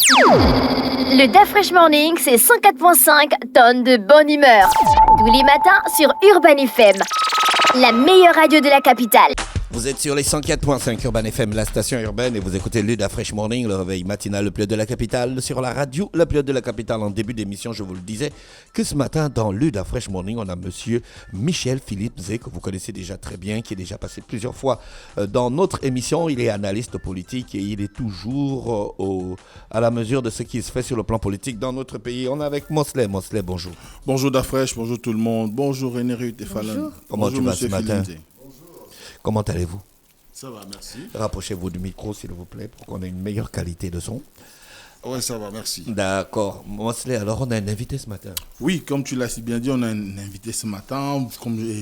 Le DAF Fresh Morning, c'est 104.5 tonnes de bonne humeur. Tous les matins sur Urban FM, la meilleure radio de la capitale. Vous êtes sur les 104.5 Urban FM, la station urbaine, et vous écoutez le DAF Fresh Morning, le réveil matinal le plus de la capitale, sur la radio le plus de la capitale. En début d'émission, je vous le disais, que ce matin, dans le DAF Fresh Morning, on a monsieur Michel-Philippe Zé, que vous connaissez déjà très bien, qui est déjà passé plusieurs fois dans notre émission. Il est analyste politique et il est toujours à la mesure de ce qui se fait sur le plan politique dans notre pays. On est avec Mosley. Mosley, bonjour. Bonjour DAF Fresh, bonjour tout le monde. Bonjour René Ruth et Fallon. Comment tu vas ce matin? Comment allez-vous? Ça va, merci. Rapprochez-vous du micro, s'il vous plaît, pour qu'on ait une meilleure qualité de son. Oui, ça va, merci. D'accord. Mosley, alors on a un invité ce matin. Oui, comme tu l'as si bien dit, on a un invité ce matin.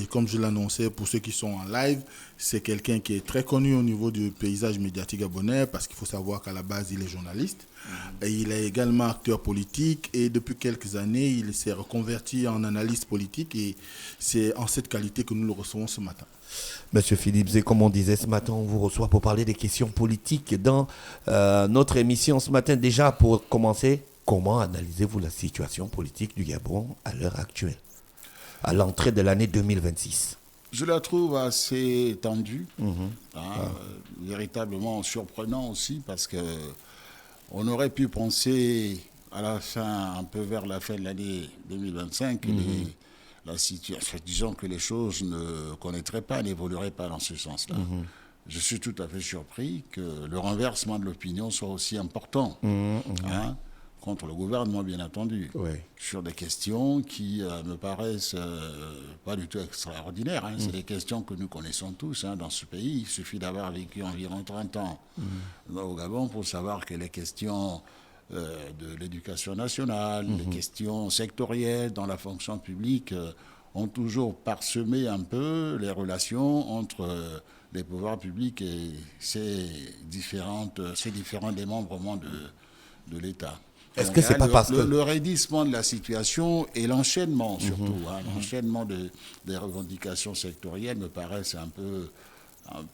Comme je l'annonçais pour ceux qui sont en live, c'est quelqu'un qui est très connu au niveau du paysage médiatique gabonais, parce qu'il faut savoir qu'à la base, il est journaliste. Et il est également acteur politique et depuis quelques années, il s'est reconverti en analyste politique et c'est en cette qualité que nous le recevons ce matin. Monsieur Philippe Zé, comme on disait ce matin, on vous reçoit pour parler des questions politiques dans notre émission ce matin. Déjà, pour commencer, comment analysez-vous la situation politique du Gabon à l'heure actuelle, à l'entrée de l'année 2026? Je la trouve assez tendue, véritablement surprenant aussi, parce que on aurait pu penser à la fin, un peu vers la fin de l'année 2025, que la situation, disons que les choses ne connaîtraient pas, n'évolueraient pas dans ce sens-là. Je suis tout à fait surpris que le renversement de l'opinion soit aussi important, contre le gouvernement, bien entendu, sur des questions qui me paraissent pas du tout extraordinaires. C'est des questions que nous connaissons tous dans ce pays. Il suffit d'avoir vécu environ 30 ans au Gabon pour savoir que les questions de l'éducation nationale, les questions sectorielles dans la fonction publique ont toujours parsemé un peu les relations entre les pouvoirs publics et ces différents démembrements de l'État. Est-ce que c'est pas parce que... Le raidissement de la situation et l'enchaînement surtout, l'enchaînement des revendications sectorielles me paraissent un peu...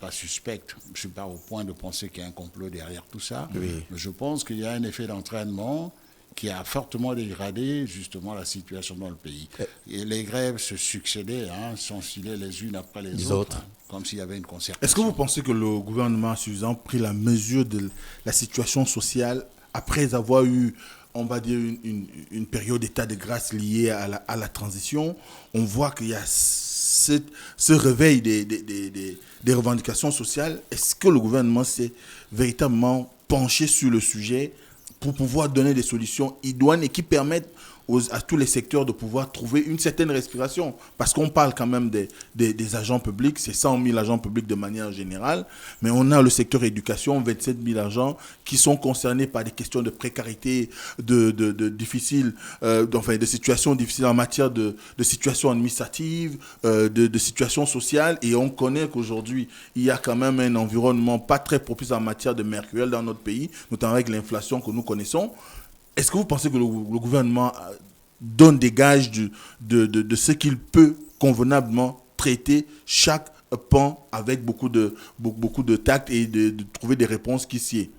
pas suspect, je ne suis pas au point de penser qu'il y a un complot derrière tout ça, mais je pense qu'il y a un effet d'entraînement qui a fortement dégradé justement la situation dans le pays. Et les grèves se succédaient, s'enfilaient les unes après les autres. Comme s'il y avait une concertation. Est-ce que vous pensez que le gouvernement a suffisamment pris la mesure de la situation sociale après avoir eu, on va dire, une période d'état de grâce liée à la transition? On voit qu'il y a ce réveil des revendications sociales. Est-ce que le gouvernement s'est véritablement penché sur le sujet pour pouvoir donner des solutions idoines et qui permettent à tous les secteurs de pouvoir trouver une certaine respiration? Parce qu'on parle quand même des agents publics, c'est 100 000 agents publics de manière générale, mais on a le secteur éducation, 27 000 agents qui sont concernés par des questions de précarité, de situations difficiles en matière de situations administratives, de situations sociales, et on connaît qu'aujourd'hui, il y a quand même un environnement pas très propice en matière de mercuriel dans notre pays, notamment avec l'inflation que nous connaissons. Est-ce que vous pensez que le gouvernement donne des gages de ce qu'il peut convenablement traiter chaque pan avec beaucoup de tact et de trouver des réponses qui s'y est?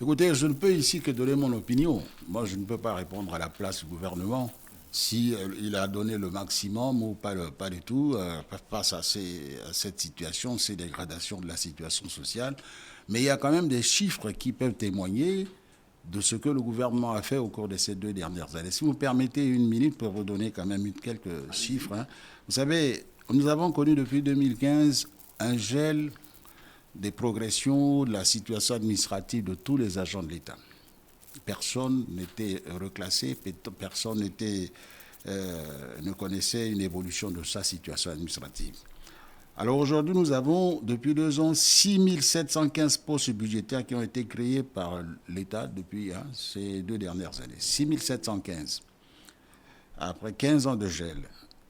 Écoutez, je ne peux ici que donner mon opinion. Moi, je ne peux pas répondre à la place du gouvernement si il a donné le maximum ou pas du tout face à cette situation, ces dégradations de la situation sociale. Mais il y a quand même des chiffres qui peuvent témoigner de ce que le gouvernement a fait au cours de ces 2 dernières années. Si vous permettez une minute pour vous donner quand même quelques chiffres. Vous savez, nous avons connu depuis 2015 un gel des progressions de la situation administrative de tous les agents de l'État. Personne n'était reclassé, personne ne connaissait une évolution de sa situation administrative. Alors aujourd'hui, nous avons, depuis 2 ans, 6 715 postes budgétaires qui ont été créés par l'État depuis ces 2 dernières années. 6 715. Après 15 ans de gel.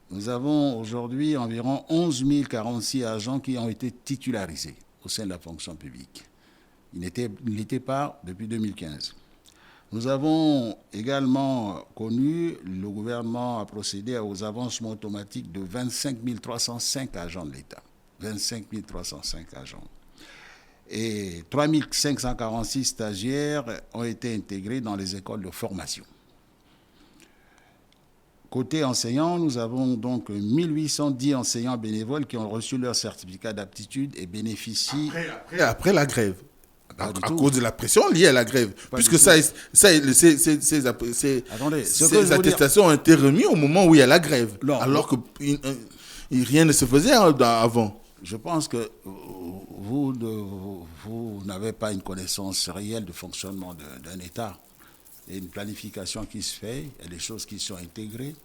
Nous avons aujourd'hui environ 11 046 agents qui ont été titularisés au sein de la fonction publique. Ils n'étaient pas depuis 2015. Nous avons également connu, le gouvernement a procédé aux avancements automatiques de 25 305 agents de l'État. 25 305 agents. Et 3546 stagiaires ont été intégrés dans les écoles de formation. Côté enseignants, nous avons donc 1810 enseignants bénévoles qui ont reçu leur certificat d'aptitude et bénéficient... Après la grève. À tout. Cause de la pression liée à la grève. Pas Puisque ces attestations ont été remises au moment où il y a la grève. Non, alors que rien ne se faisait avant. Je pense que vous n'avez pas une connaissance réelle du fonctionnement d'un État. Il y a une planification qui se fait, il y a des choses qui sont intégrées,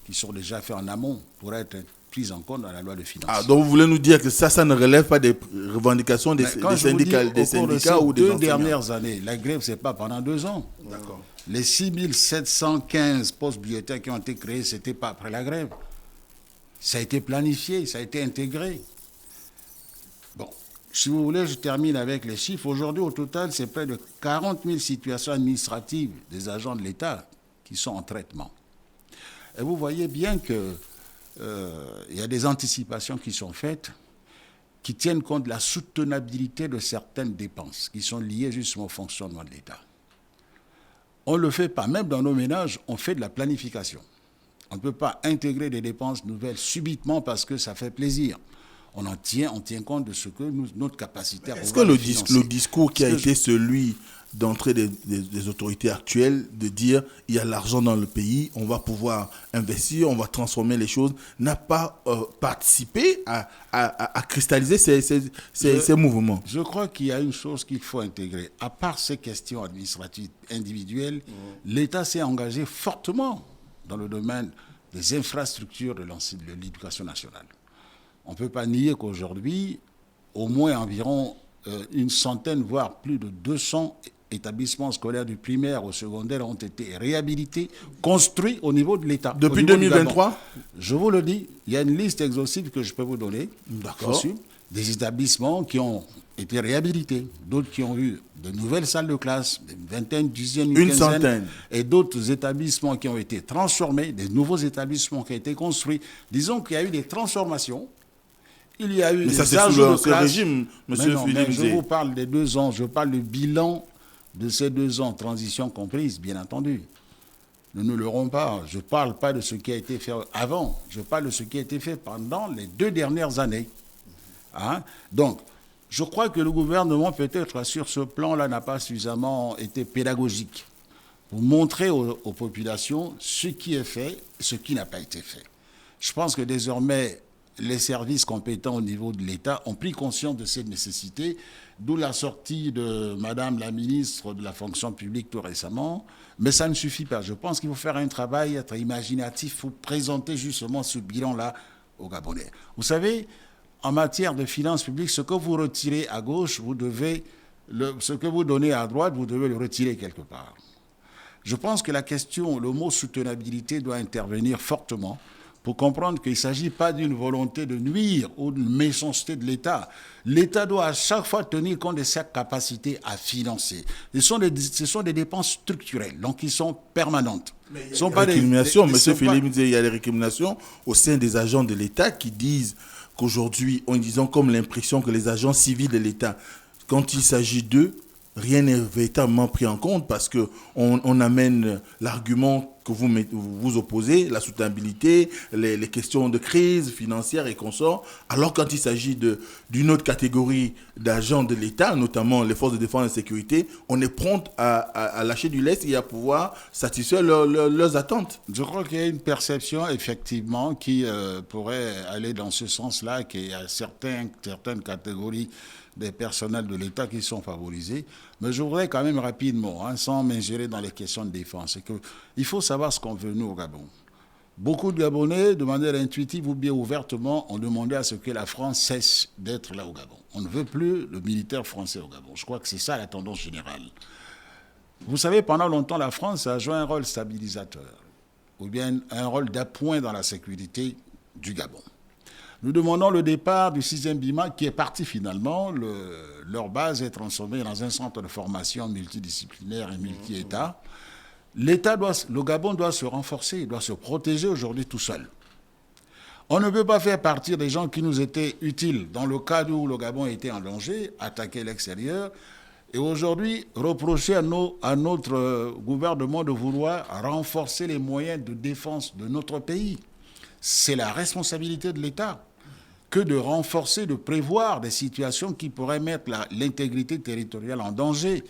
qui sont déjà faites en amont pour être prises en compte dans la loi de finances. Ah, donc vous voulez nous dire que ça ne relève pas des revendications des syndicats ou des enseignants. 2 dernières années, la grève, ce n'est pas pendant 2 ans. D'accord. Les 6715 postes budgétaires qui ont été créés, ce n'était pas après la grève. Ça a été planifié, ça a été intégré. Bon, si vous voulez, je termine avec les chiffres. Aujourd'hui, au total, c'est près de 40 000 situations administratives des agents de l'État qui sont en traitement. Et vous voyez bien qu'il y a des anticipations qui sont faites qui tiennent compte de la soutenabilité de certaines dépenses qui sont liées justement au fonctionnement de l'État. On ne le fait pas, même dans nos ménages, on fait de la planification. On ne peut pas intégrer des dépenses nouvelles subitement parce que ça fait plaisir. On tient compte de ce que notre capacité à pouvoir. Est-ce que le discours qui a été celui d'entrée des autorités actuelles, de dire il y a l'argent dans le pays, on va pouvoir investir, on va transformer les choses, n'a pas participé à cristalliser ces mouvements? Je crois qu'il y a une chose qu'il faut intégrer. À part ces questions administratives individuelles, l'État s'est engagé fortement dans le domaine des infrastructures de l'éducation nationale. On ne peut pas nier qu'aujourd'hui, au moins environ une centaine, voire plus de 200 établissements scolaires du primaire au secondaire ont été réhabilités, construits au niveau de l'État. Depuis 2023 ? Je vous le dis, il y a une liste exhaustive que je peux vous donner. D'accord. Des établissements qui ont été réhabilités, d'autres qui ont eu de nouvelles salles de classe, une vingtaine, une dizaine, une quinzaine, centaine. Et d'autres établissements qui ont été transformés, des nouveaux établissements qui ont été construits. Disons qu'il y a eu des transformations. Il y a eu des ajouts de classe. Régime, monsieur Philippe. Je vous parle des 2 ans, je parle du bilan de ces 2 ans, transition comprise, bien entendu. Nous ne l'aurons pas. Je ne parle pas de ce qui a été fait avant, je parle de ce qui a été fait pendant les 2 dernières années. Hein? Donc, je crois que le gouvernement, peut-être sur ce plan-là, n'a pas suffisamment été pédagogique pour montrer aux populations ce qui est fait, ce qui n'a pas été fait. Je pense que désormais, les services compétents au niveau de l'État ont pris conscience de cette nécessité, d'où la sortie de Madame la ministre de la fonction publique tout récemment. Mais ça ne suffit pas. Je pense qu'il faut faire un travail, être imaginatif, il faut présenter justement ce bilan-là aux Gabonais. Vous savez, en matière de finances publiques, ce que vous retirez à gauche, ce que vous donnez à droite, vous devez le retirer quelque part. Je pense que le mot soutenabilité doit intervenir fortement pour comprendre qu'il ne s'agit pas d'une volonté de nuire ou d'une méchanceté de l'État. L'État doit à chaque fois tenir compte de sa capacité à financer. Ce sont des dépenses structurelles, donc qui sont permanentes. Mais il y a des récriminations, monsieur Philippe disait, il y a des récriminations au sein des agents de l'État qui disent qu'aujourd'hui, ils ont comme l'impression que les agents civils de l'État, quand il s'agit d'eux, rien n'est véritablement pris en compte parce qu'on amène l'argument que vous opposez, la soutenabilité, les questions de crise financière et consorts, alors quand il s'agit d'une autre catégorie d'agents de l'État, notamment les forces de défense et de sécurité, on est prompt à lâcher du lest et à pouvoir satisfaire leurs attentes. Je crois qu'il y a une perception, effectivement, qui pourrait aller dans ce sens-là, qu'il y a certaines catégories des personnels de l'État qui sont favorisés. Mais je voudrais quand même rapidement, sans m'ingérer dans les questions de défense, c'est qu'il faut savoir ce qu'on veut, nous, au Gabon. Beaucoup de Gabonais, de manière intuitive ou bien ouvertement, ont demandé à ce que la France cesse d'être là au Gabon. On ne veut plus le militaire français au Gabon. Je crois que c'est ça la tendance générale. Vous savez, pendant longtemps, la France a joué un rôle stabilisateur, ou bien un rôle d'appoint dans la sécurité du Gabon. Nous demandons le départ du 6e BIMA qui est parti finalement. Leur base est transformée dans un centre de formation multidisciplinaire et multi-État. Le Gabon doit se renforcer, il doit se protéger aujourd'hui tout seul. On ne peut pas faire partir des gens qui nous étaient utiles dans le cas où le Gabon était en danger, attaquer l'extérieur, et aujourd'hui reprocher à notre gouvernement de vouloir renforcer les moyens de défense de notre pays. C'est la responsabilité de l'État que de renforcer, de prévoir des situations qui pourraient mettre l'intégrité territoriale en danger.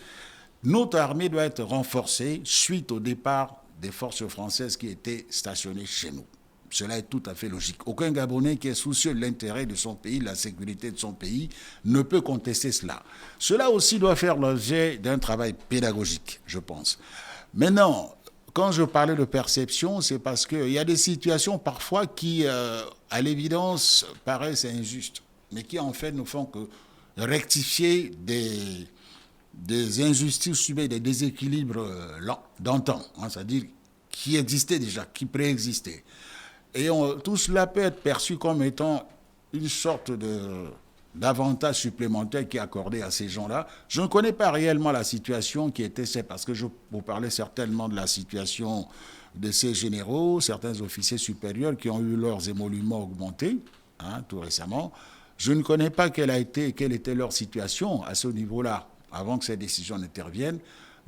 Notre armée doit être renforcée suite au départ des forces françaises qui étaient stationnées chez nous. Cela est tout à fait logique. Aucun Gabonais qui est soucieux de l'intérêt de son pays, de la sécurité de son pays, ne peut contester cela. Cela aussi doit faire l'objet d'un travail pédagogique, je pense. Maintenant, quand je parlais de perception, c'est parce qu'il y a des situations parfois qui, à l'évidence, paraissent injustes, mais qui en fait ne font que rectifier des injustices subies, des déséquilibres d'antan, c'est-à-dire qui existaient déjà, qui préexistaient. Et tout cela peut être perçu comme étant une sorte d'avantage supplémentaire qui est accordé à ces gens-là. Je ne connais pas réellement la situation qui était celle, parce que je vous parlais certainement de la situation de ces généraux, certains officiers supérieurs qui ont eu leurs émoluments augmentés, tout récemment. Je ne connais pas quelle était leur situation à ce niveau-là, avant que ces décisions n'interviennent.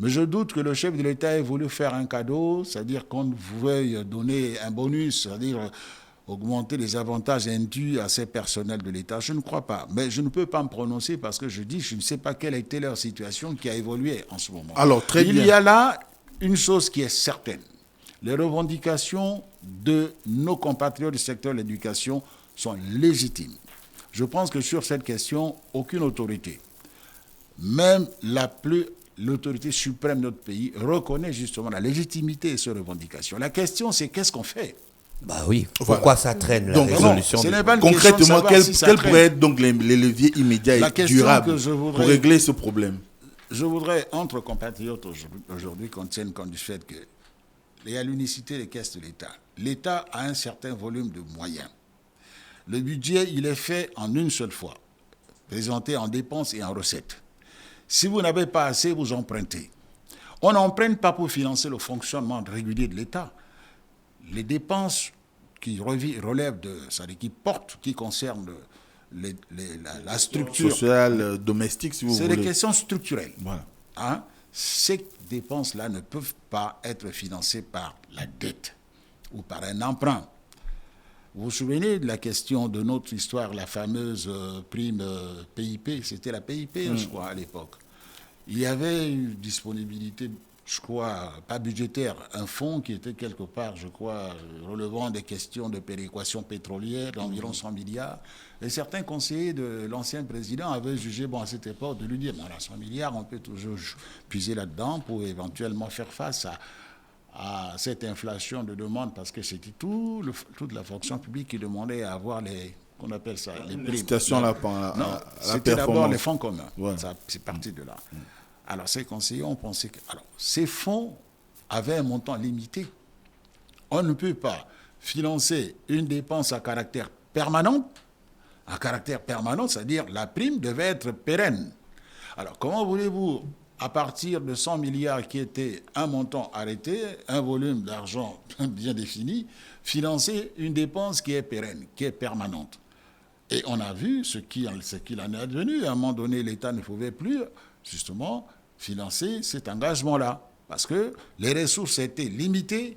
Mais je doute que le chef de l'État ait voulu faire un cadeau, c'est-à-dire qu'on veuille donner un bonus, c'est-à-dire augmenter les avantages indus à ces personnels de l'État. Je ne crois pas. Mais je ne peux pas me prononcer parce que je ne sais pas quelle a été leur situation qui a évolué en ce moment. Alors, très bien. Il y a là une chose qui est certaine. Les revendications de nos compatriotes du secteur de l'éducation sont légitimes. Je pense que sur cette question, aucune autorité, même l'autorité suprême de notre pays, reconnaît justement la légitimité de ces revendications. La question, c'est qu'est-ce qu'on fait ? Bah oui, pourquoi ça traîne la résolution ce n'est pas une concrètement, question quels pourraient être donc les leviers immédiats et durables pour régler ce problème ? Je voudrais, entre compatriotes aujourd'hui, qu'on tienne compte du fait qu'il y a l'unicité des caisses de l'État. L'État a un certain volume de moyens. Le budget, il est fait en une seule fois, présenté en dépenses et en recettes. Si vous n'avez pas assez, vous empruntez. On n'emprunte pas pour financer le fonctionnement régulier de l'État. Les dépenses qui relèvent qui concernent la structure sociale, domestique, si vous voulez. C'est des questions structurelles. Voilà. Ces dépenses-là ne peuvent pas être financées par la dette ou par un emprunt. Vous vous souvenez de la question de notre histoire, la fameuse prime PIP, c'était la PIP, je crois, à l'époque. Il y avait une disponibilité, je crois, pas budgétaire, un fonds qui était quelque part, je crois, relevant des questions de péréquation pétrolière d'environ 100 milliards. Et certains conseillers de l'ancien président avaient jugé, à cette époque, de lui dire, 100 milliards, on peut toujours puiser là-dedans pour éventuellement faire face à cette inflation de demande, parce que c'était toute la fonction publique qui demandait à avoir qu'on appelle ça, les primes. C'était d'abord les fonds communs. Ouais. C'est parti de là. Alors, ces conseillers ont pensé que ces fonds avaient un montant limité. On ne peut pas financer une dépense à caractère permanent. À caractère permanent, c'est-à-dire la prime devait être pérenne. Alors, comment voulez-vous, à partir de 100 milliards qui était un montant arrêté, un volume d'argent bien défini, financer une dépense qui est pérenne, qui est permanente? Et on a vu ce qu'il en est advenu. À un moment donné, l'État ne pouvait plus, justement, financer cet engagement-là. Parce que les ressources étaient limitées,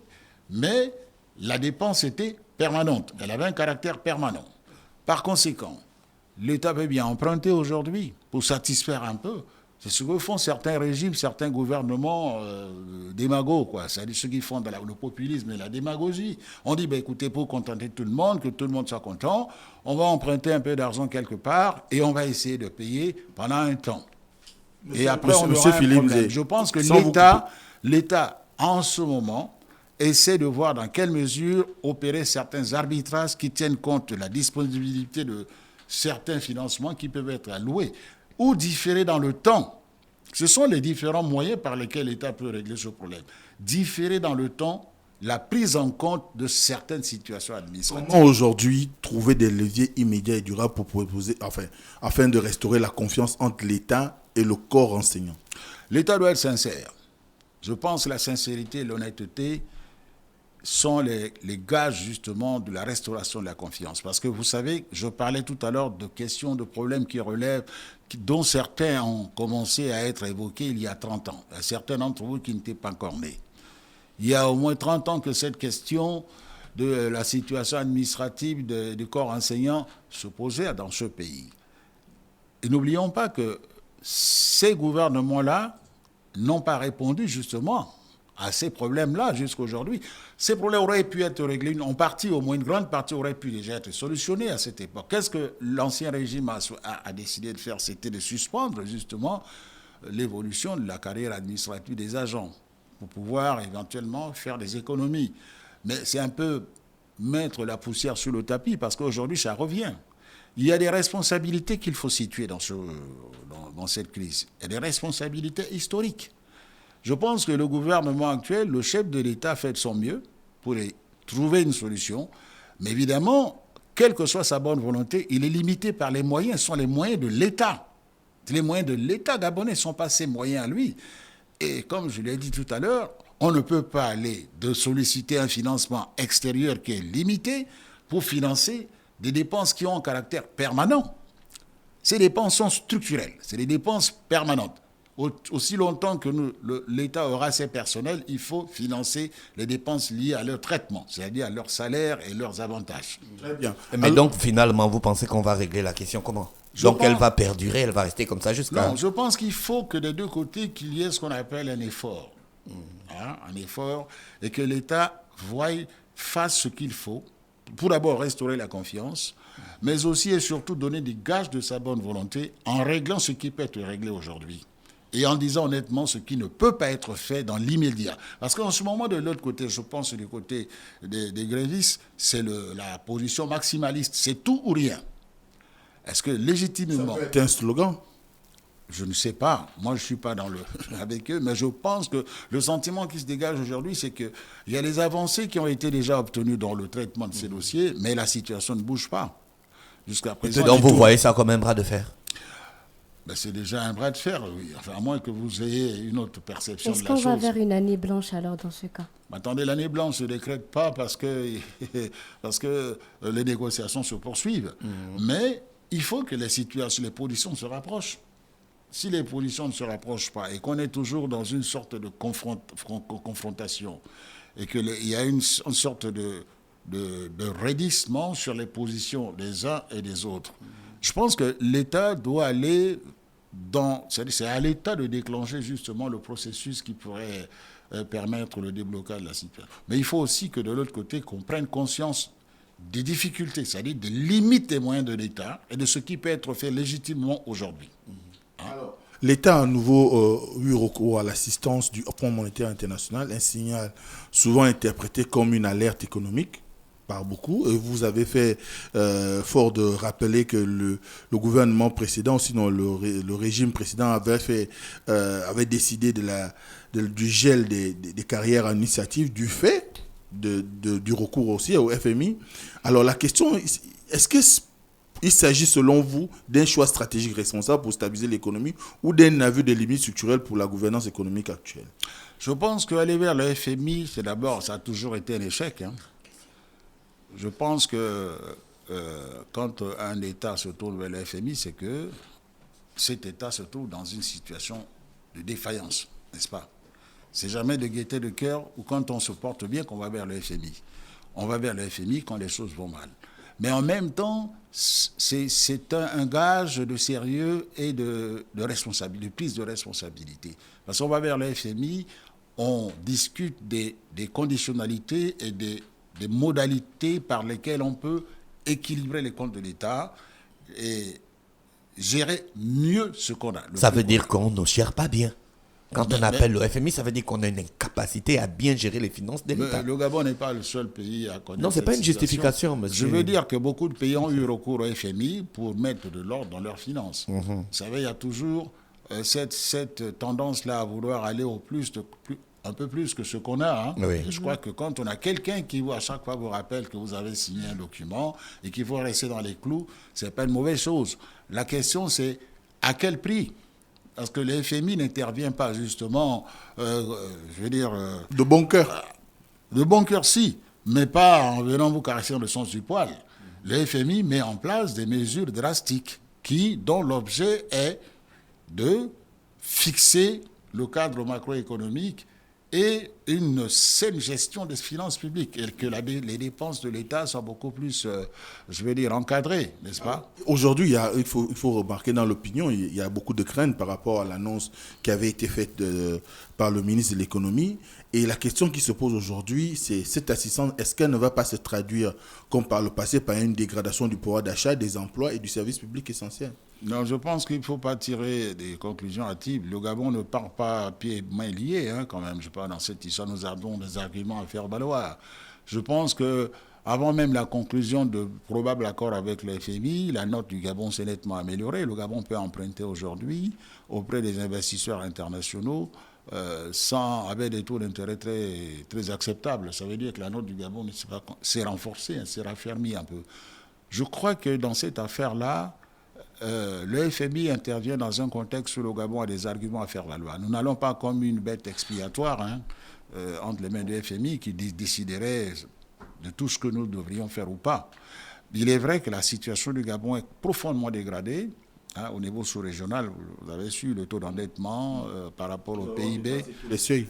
mais la dépense était permanente. Elle avait un caractère permanent. Par conséquent, l'État peut bien emprunter aujourd'hui pour satisfaire un peu. C'est ce que font certains régimes, certains gouvernements démagogues, quoi. C'est-à-dire ceux qui font le populisme et la démagogie. On dit, écoutez, pour contenter tout le monde, que tout le monde soit content, on va emprunter un peu d'argent quelque part et on va essayer de payer pendant un temps. Et après, on aura un problème. Je pense que l'État, en ce moment, essaie de voir dans quelle mesure opérer certains arbitrages qui tiennent compte de la disponibilité de certains financements qui peuvent être alloués ou différer dans le temps. Ce sont les différents moyens par lesquels l'État peut régler ce problème. Différer dans le temps la prise en compte de certaines situations administratives. Comment aujourd'hui trouver des leviers immédiats et durables pour proposer, afin de restaurer la confiance entre l'État et le corps enseignant? L'État doit être sincère. Je pense que la sincérité et l'honnêteté, sont les gages justement de la restauration de la confiance. Parce que vous savez, je parlais tout à l'heure de questions, de problèmes qui relèvent, dont certains ont commencé à être évoqués il y a 30 ans. Il y a certains d'entre vous qui n'étaient pas encore nés. Il y a au moins 30 ans que cette question de la situation administrative du corps enseignant se posait dans ce pays. Et n'oublions pas que ces gouvernements-là n'ont pas répondu justement à ces problèmes-là jusqu'à aujourd'hui. Ces problèmes auraient pu être réglés, en partie, au moins une grande partie, aurait pu déjà être solutionnés à cette époque. Qu'est-ce que l'ancien régime a décidé de faire? C'était de suspendre justement l'évolution de la carrière administrative des agents pour pouvoir éventuellement faire des économies. Mais c'est un peu mettre la poussière sur le tapis parce qu'aujourd'hui, ça revient. Il y a des responsabilités qu'il faut situer dans cette crise. Il y a des responsabilités historiques. Je pense que le gouvernement actuel, le chef de l'État fait de son mieux pour trouver une solution. Mais évidemment, quelle que soit sa bonne volonté, il est limité par les moyens. Ce sont les moyens de l'État. Les moyens de l'État gabonais ne sont pas ses moyens à lui. Et comme je l'ai dit tout à l'heure, on ne peut pas aller de solliciter un financement extérieur qui est limité pour financer des dépenses qui ont un caractère permanent. Ces dépenses sont structurelles, c'est des dépenses permanentes. Aussi longtemps que l'État aura ses personnels, il faut financer les dépenses liées à leur traitement, c'est-à-dire à leur salaire et leurs avantages. Très bien. Mais donc, finalement, vous pensez qu'on va régler la question comment? Elle va perdurer, elle va rester comme ça jusqu'à... Non, je pense qu'il faut que des deux côtés, qu'il y ait ce qu'on appelle un effort. Un effort, et que l'État fasse ce qu'il faut pour d'abord restaurer la confiance, mais aussi et surtout donner des gages de sa bonne volonté en réglant ce qui peut être réglé aujourd'hui. Et en disant honnêtement ce qui ne peut pas être fait dans l'immédiat. Parce qu'en ce moment, de l'autre côté, je pense du côté des grévistes, c'est la position maximaliste. C'est tout ou rien. Est-ce que légitimement... Ça peut être un slogan. Je ne sais pas. Moi, je ne suis pas avec eux, mais je pense que le sentiment qui se dégage aujourd'hui, c'est qu'il y a des avancées qui ont été déjà obtenues dans le traitement de ces dossiers, mais la situation ne bouge pas. Jusqu'à présent... Donc vous voyez ça comme un bras de fer? Ben, c'est déjà un bras de fer, oui. Enfin, à moins que vous ayez une autre perception de la chose. Est-ce qu'on va vers une année blanche alors dans ce cas? Attendez, l'année blanche ne se décrète pas parce que les négociations se poursuivent. Mais il faut que les positions se rapprochent. Si les positions ne se rapprochent pas et qu'on est toujours dans une sorte de confrontation et qu'il y a une sorte de raidissement sur les positions des uns et des autres, je pense que l'État doit aller c'est à l'État de déclencher justement le processus qui pourrait permettre le déblocage de la situation. Mais il faut aussi que de l'autre côté, qu'on prenne conscience des difficultés, c'est-à-dire des limites des moyens de l'État et de ce qui peut être fait légitimement aujourd'hui. Alors, l'État a à nouveau eu recours à l'assistance du Fonds monétaire international, un signal souvent interprété comme une alerte économique par beaucoup. Et vous avez fait fort de rappeler que le gouvernement précédent, sinon le régime précédent avait décidé du gel des carrières administratives du fait du recours aussi au FMI. Alors la question, est-ce qu'il s'agit selon vous d'un choix stratégique responsable pour stabiliser l'économie ou d'un aveu de limites structurelles pour la gouvernance économique actuelle? Je pense qu'aller vers le FMI, ça a toujours été un échec. Je pense que quand un État se tourne vers le FMI, c'est que cet État se trouve dans une situation de défaillance, n'est-ce pas? C'est jamais de gaieté de cœur ou quand on se porte bien qu'on va vers le FMI. On va vers le FMI quand les choses vont mal. Mais en même temps, c'est un gage de sérieux et de responsabilité, de prise de responsabilité. Parce qu'on va vers le FMI, on discute des conditionnalités et des modalités par lesquelles on peut équilibrer les comptes de l'État et gérer mieux ce qu'on a. Ça veut dire qu'on ne gère pas bien. Quand on appelle le FMI, ça veut dire qu'on a une incapacité à bien gérer les finances de l'État. Le Gabon n'est pas le seul pays à connaître. Non, ce n'est pas une situation. justification, monsieur. Je veux dire que beaucoup de pays ont eu recours au FMI pour mettre de l'ordre dans leurs finances. Vous savez, il y a toujours cette tendance-là à vouloir aller un peu plus que ce qu'on a. Oui. Je crois que quand on a quelqu'un qui, à chaque fois, vous rappelle que vous avez signé un document et qu'il faut rester dans les clous, ce n'est pas une mauvaise chose. La question, c'est à quel prix ? Parce que le FMI n'intervient pas justement, de bon cœur. De bon cœur, si. mais pas en venant vous caresser le sens du poil. Le FMI met en place des mesures drastiques dont l'objet est de fixer le cadre macroéconomique et une saine gestion des finances publiques, et que les dépenses de l'État soient beaucoup plus, encadrées, n'est-ce pas? Aujourd'hui, il faut remarquer dans l'opinion, il y a beaucoup de craintes par rapport à l'annonce qui avait été faite par le ministre de l'économie. Et la question qui se pose aujourd'hui, c'est cette assistance, est-ce qu'elle ne va pas se traduire, comme par le passé, par une dégradation du pouvoir d'achat, des emplois et du service public essentiel? Non, je pense qu'il ne faut pas tirer des conclusions hâtives. Le Gabon ne part pas pieds et mains liés, quand même. Je parle dans cette histoire, nous avons des arguments à faire valoir. Je pense que avant même la conclusion de probable accord avec le FMI, la note du Gabon s'est nettement améliorée. Le Gabon peut emprunter aujourd'hui auprès des investisseurs internationaux avec des taux d'intérêt très, très acceptables. Ça veut dire que la note du Gabon s'est renforcée, s'est raffermie un peu. Je crois que dans cette affaire-là, le FMI intervient dans un contexte où le Gabon a des arguments à faire valoir. Nous n'allons pas comme une bête expiatoire entre les mains du FMI qui déciderait de tout ce que nous devrions faire ou pas. Il est vrai que la situation du Gabon est profondément dégradée. Au niveau sous-régional, vous avez su le taux d'endettement par rapport au PIB. Les seuils.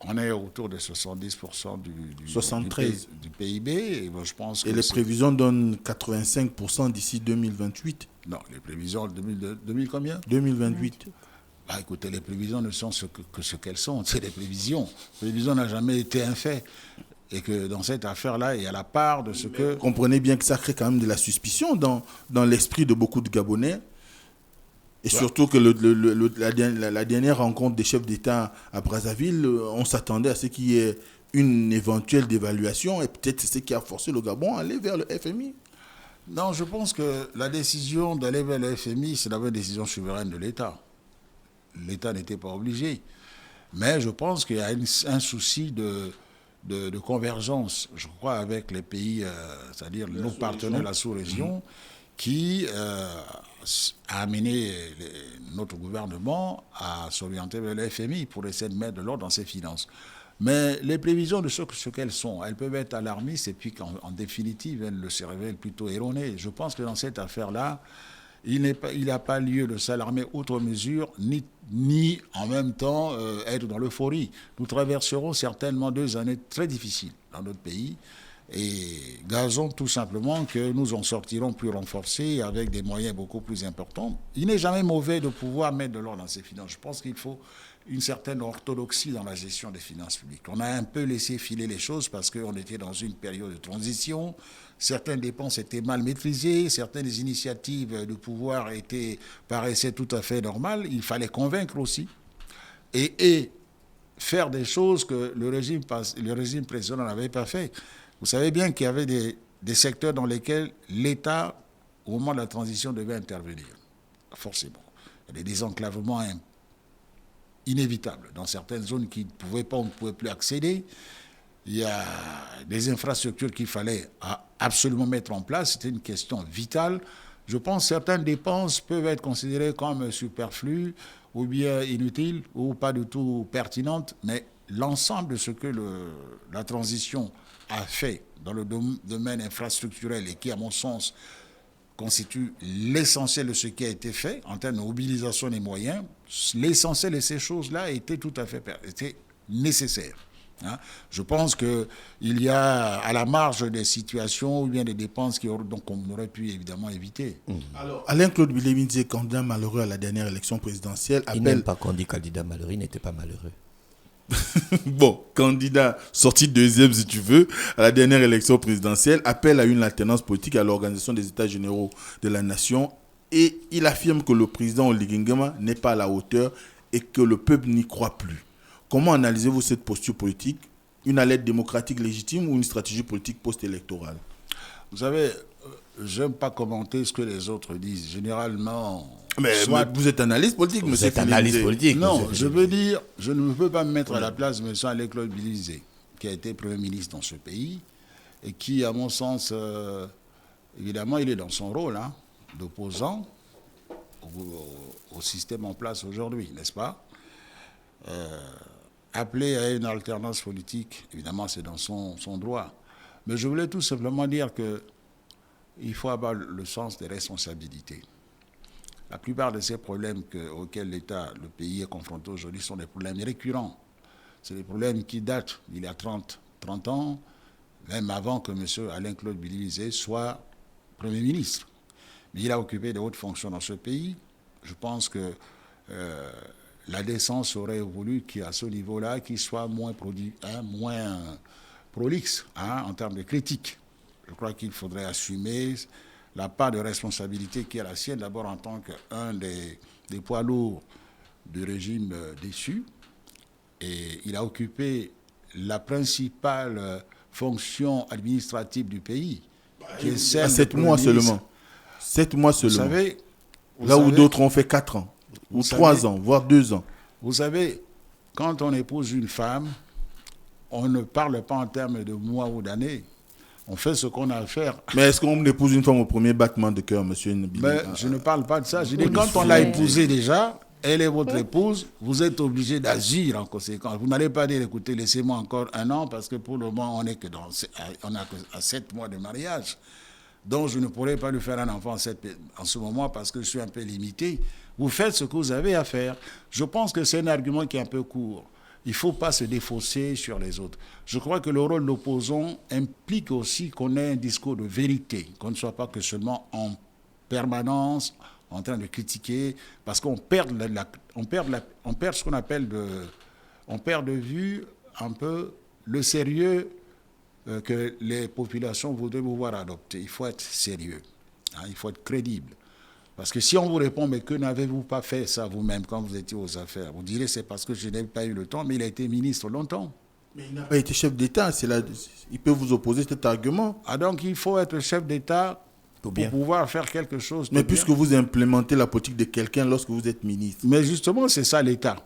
On est autour de 70% du PIB. Et moi, je pense que les prévisions donnent 85% d'ici 2028. Non, les prévisions 2000 combien 2028. Écoutez, les prévisions ne sont que ce qu'elles sont. C'est des prévisions. Les prévisions n'ont jamais été un fait. Et que dans cette affaire-là, il y a la part de ce que... Comprenez bien que ça crée quand même de la suspicion dans l'esprit de beaucoup de Gabonais. Et surtout que la dernière rencontre des chefs d'État à Brazzaville, on s'attendait à ce qu'il y ait une éventuelle dévaluation. Et peut-être c'est ce qui a forcé le Gabon à aller vers le FMI. Non, je pense que la décision d'aller vers le FMI, c'est d'abord une décision souveraine de l'État. L'État n'était pas obligé. Mais je pense qu'il y a un souci de convergence, je crois, avec les pays, c'est-à-dire nos partenaires de la sous-région, qui a amené notre gouvernement à s'orienter vers le FMI pour essayer de mettre de l'ordre dans ses finances. Mais les prévisions de ce qu'elles sont, elles peuvent être alarmistes et puis qu'en définitive, elles se révèlent plutôt erronées. Je pense que dans cette affaire-là, il n'a pas lieu de s'alarmer outre mesure, ni en même temps être dans l'euphorie. Nous traverserons certainement 2 années très difficiles dans notre pays. Et gazons tout simplement que nous en sortirons plus renforcés avec des moyens beaucoup plus importants. Il n'est jamais mauvais de pouvoir mettre de l'ordre dans ses finances. Je pense qu'il faut une certaine orthodoxie dans la gestion des finances publiques. On a un peu laissé filer les choses parce qu'on était dans une période de transition. Certaines dépenses étaient mal maîtrisées, certaines initiatives de pouvoir paraissaient tout à fait normales. Il fallait convaincre aussi et faire des choses que le régime précédent n'avait pas fait. Vous savez bien qu'il y avait des secteurs dans lesquels l'État, au moment de la transition, devait intervenir. Forcément. Il y a des désenclavements inévitables dans certaines zones on ne pouvait plus accéder. Il y a des infrastructures qu'il fallait absolument mettre en place. C'était une question vitale. Je pense que certaines dépenses peuvent être considérées comme superflues ou bien inutiles ou pas du tout pertinentes, mais l'ensemble de ce que la transition a fait dans le domaine infrastructurel et qui, à mon sens, constitue l'essentiel de ce qui a été fait en termes de mobilisation des moyens, l'essentiel de ces choses-là était nécessaire. Je pense qu'il y a à la marge des situations ou bien des dépenses qu'on aurait pu évidemment éviter. Alors, Alain-Claude Biléminzé, candidat malheureux à la dernière élection présidentielle, Il n'aime pas qu'on dit candidat malheureux, il n'était pas malheureux. Bon, candidat sorti deuxième, si tu veux, à la dernière élection présidentielle, appelle à une alternance politique à l'organisation des États généraux de la nation et il affirme que le président Oligui Nguema n'est pas à la hauteur et que le peuple n'y croit plus. Comment analysez-vous cette posture politique? Une alerte démocratique légitime ou une stratégie politique post-électorale? Vous savez, je n'aime pas commenter ce que les autres disent. Généralement... Mais vous êtes analyste politique, monsieur. Vous êtes analyste politique. Non, je veux dire, je ne peux pas me mettre à la place de M. Alain-Claude Biléminzé, qui a été Premier ministre dans ce pays et qui, à mon sens, évidemment, il est dans son rôle d'opposant au système en place aujourd'hui, n'est-ce pas? Appeler à une alternance politique, évidemment, c'est dans son droit. Mais je voulais tout simplement dire qu'il faut avoir le sens des responsabilités. La plupart de ces problèmes auxquels l'État, le pays est confronté aujourd'hui sont des problèmes récurrents. C'est des problèmes qui datent d'il y a 30 ans, même avant que M. Alain-Claude Billy-Visé soit Premier ministre. Mais il a occupé de hautes fonctions dans ce pays. Je pense que la décence aurait voulu qu'à ce niveau-là, qu'il soit moins prolixe en termes de critique. Je crois qu'il faudrait assumer la part de responsabilité qui est la sienne, d'abord en tant qu'un des poids lourds du régime déçu. Et il a occupé la principale fonction administrative du pays, qui est celle à 7 mois seulement. 7 mois seulement. Là où d'autres ont fait 4 ans, ou 3 ans, voire 2 ans. Vous savez, quand on épouse une femme, on ne parle pas en termes de mois ou d'années. On fait ce qu'on a à faire. Mais est-ce qu'on épouse une femme au premier battement de cœur, monsieur Nabili? Mais je ne parle pas de ça. Je dis, quand on l'a épousée déjà, elle est votre épouse, vous êtes obligé d'agir en conséquence. Vous n'allez pas dire, écoutez, laissez-moi encore 1 an, parce que pour le moment, on est à 7 mois de mariage. Donc, je ne pourrais pas lui faire un enfant en ce moment parce que je suis un peu limité. Vous faites ce que vous avez à faire. Je pense que c'est un argument qui est un peu court. Il ne faut pas se défausser sur les autres. Je crois que le rôle de l'opposant implique aussi qu'on ait un discours de vérité, qu'on ne soit pas que seulement en permanence en train de critiquer, parce qu'on perd ce qu'on appelle on perd de vue un peu le sérieux que les populations voudraient vous voir adopter. Il faut être sérieux, il faut être crédible. Parce que si on vous répond, mais que n'avez-vous pas fait ça vous-même quand vous étiez aux affaires? Vous direz, c'est parce que je n'ai pas eu le temps, mais il a été ministre longtemps. Mais il n'a pas été chef d'État, il peut vous opposer cet argument. Donc il faut être chef d'État pour pouvoir faire quelque chose. Mais puisque vous implémentez la politique de quelqu'un lorsque vous êtes ministre. Mais justement, c'est ça l'État.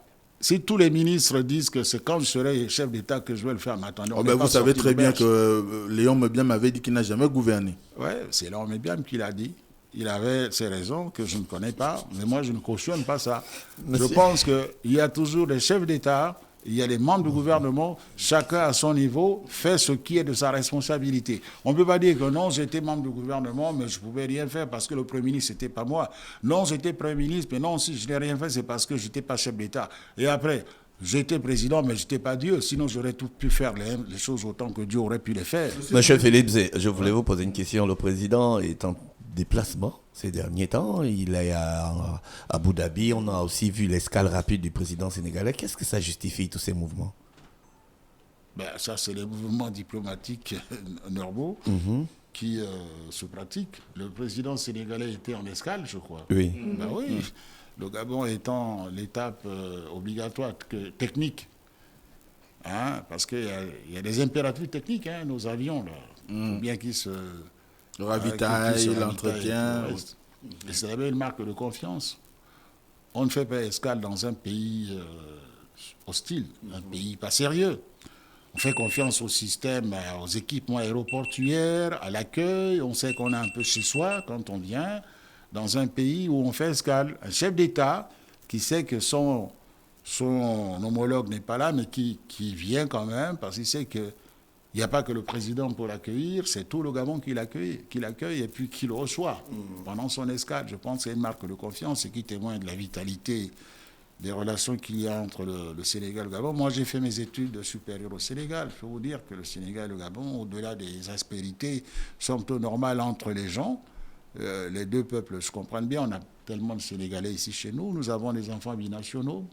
Si tous les ministres disent que c'est quand je serai chef d'État que je vais le faire, mais attendez, vous savez très bien que Léon Mebiam m'avait dit qu'il n'a jamais gouverné. Oui, c'est Léon Mebiam qui l'a dit. Il avait ses raisons que je ne connais pas, mais moi je ne cautionne pas ça. Monsieur. Je pense qu'il y a toujours des chefs d'État, il y a des membres du gouvernement, chacun à son niveau fait ce qui est de sa responsabilité. On ne peut pas dire que non, j'étais membre du gouvernement, mais je ne pouvais rien faire parce que le Premier ministre, ce n'était pas moi. Non, j'étais Premier ministre, mais non, si je n'ai rien fait, c'est parce que je n'étais pas chef d'État. Et après, j'étais président, mais je n'étais pas Dieu. Sinon, j'aurais tout pu faire les choses autant que Dieu aurait pu les faire. Monsieur Philippe, je voulais vous poser une question. Le président est en déplacement ces derniers temps. Il est à Abu Dhabi. On a aussi vu l'escale rapide du président sénégalais. Qu'est-ce que ça justifie, tous ces mouvements? Ça, c'est les mouvements diplomatiques normaux qui se pratiquent. Le président sénégalais était en escale, je crois. Oui. Oui. Le Gabon étant l'étape obligatoire technique. Parce qu'il y a des impératifs techniques, nos avions, là. Bien qu'ils se... Le ravitail, l'entretien. Et c'est une marque de confiance. On ne fait pas escale dans un pays hostile, un pays pas sérieux. On fait confiance au système, aux équipements aéroportuaires, à l'accueil. On sait qu'on est un peu chez soi quand on vient dans un pays où on fait escale. Un chef d'État qui sait que son homologue n'est pas là, mais qui vient quand même parce qu'il sait que il n'y a pas que le président pour l'accueillir, c'est tout le Gabon qui l'accueille et puis qui le reçoit pendant son escale. Je pense que c'est une marque de confiance et qui témoigne de la vitalité des relations qu'il y a entre le Sénégal et le Gabon. Moi, j'ai fait mes études supérieures au Sénégal. Je peux vous dire que le Sénégal et le Gabon, au-delà des aspérités, sont plutôt normales entre les gens. Les deux peuples se comprennent bien. On a tellement de Sénégalais ici chez nous. Nous avons des enfants binationaux.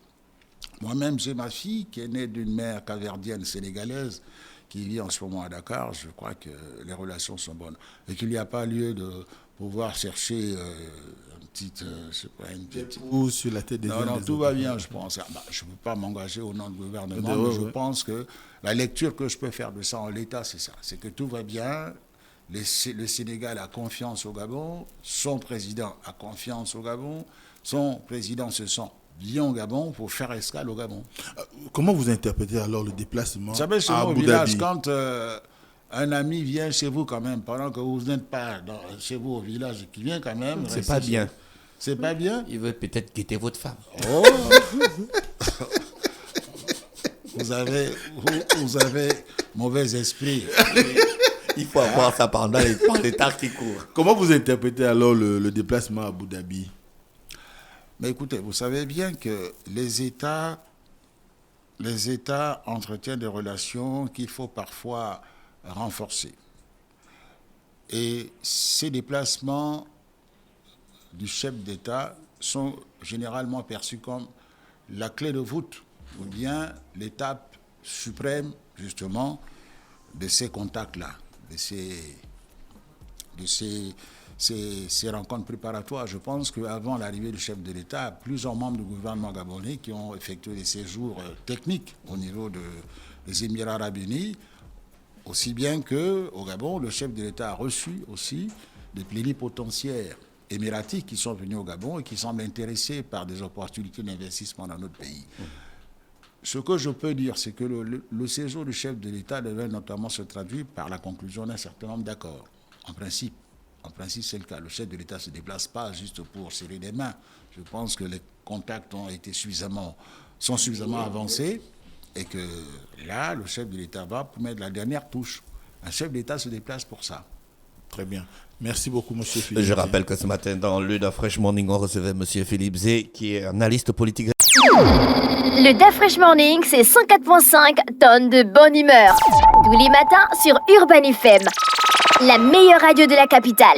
Moi-même, j'ai ma fille qui est née d'une mère caverdienne sénégalaise qui vit en ce moment à Dakar. Je crois que les relations sont bonnes. Et qu'il n'y a pas lieu de pouvoir chercher une petite... Ou sur la tête des uns Non, des tout autres. va bien, je pense. Je ne peux pas m'engager au nom du gouvernement, mais je pense que la lecture que je peux faire de ça en l'état, c'est ça. C'est que tout va bien. Le Sénégal a confiance au Gabon. Son président a confiance au Gabon. Son président se sent bien au Gabon pour faire escale au Gabon. Comment vous interprétez alors le déplacement Vous savez, chez à nous au Abu village, Dhabi? quand un ami vient chez vous quand même, pendant que vous n'êtes pas chez vous au village, qui vient quand même... C'est pas bien. C'est pas bien? Il veut peut-être quitter votre femme. Oh. Vous avez mauvais esprit. Il faut avoir ça pendant les temps qui courent. Comment vous interprétez alors le déplacement à Abu Dhabi? Mais écoutez, vous savez bien que les États entretiennent des relations qu'il faut parfois renforcer. Et ces déplacements du chef d'État sont généralement perçus comme la clé de voûte ou bien l'étape suprême, justement, de ces contacts-là, de ces rencontres préparatoires. Je pense qu'avant l'arrivée du chef de l'État, plusieurs membres du gouvernement gabonais qui ont effectué des séjours techniques au niveau des Émirats arabes unis, aussi bien qu'au Gabon, le chef de l'État a reçu aussi des plénipotentiaires émiratis qui sont venus au Gabon et qui semblent intéressés par des opportunités d'investissement dans notre pays. Ce que je peux dire, c'est que le séjour du chef de l'État devait notamment se traduire par la conclusion d'un certain nombre d'accords. En principe, c'est le cas. Le chef de l'État ne se déplace pas juste pour serrer des mains. Je pense que les contacts sont suffisamment avancés et que là, le chef de l'État va pour mettre la dernière touche. Un chef d'État se déplace pour ça. Très bien. Merci beaucoup, M. Philippe. Je rappelle que ce matin, dans l'Uda Fresh Morning, on recevait M. Philippe Zé, qui est analyste politique. Le Da Fresh Morning, c'est 104.5 tonnes de bonne humeur. Tous les matins sur Urban FM, la meilleure radio de la capitale.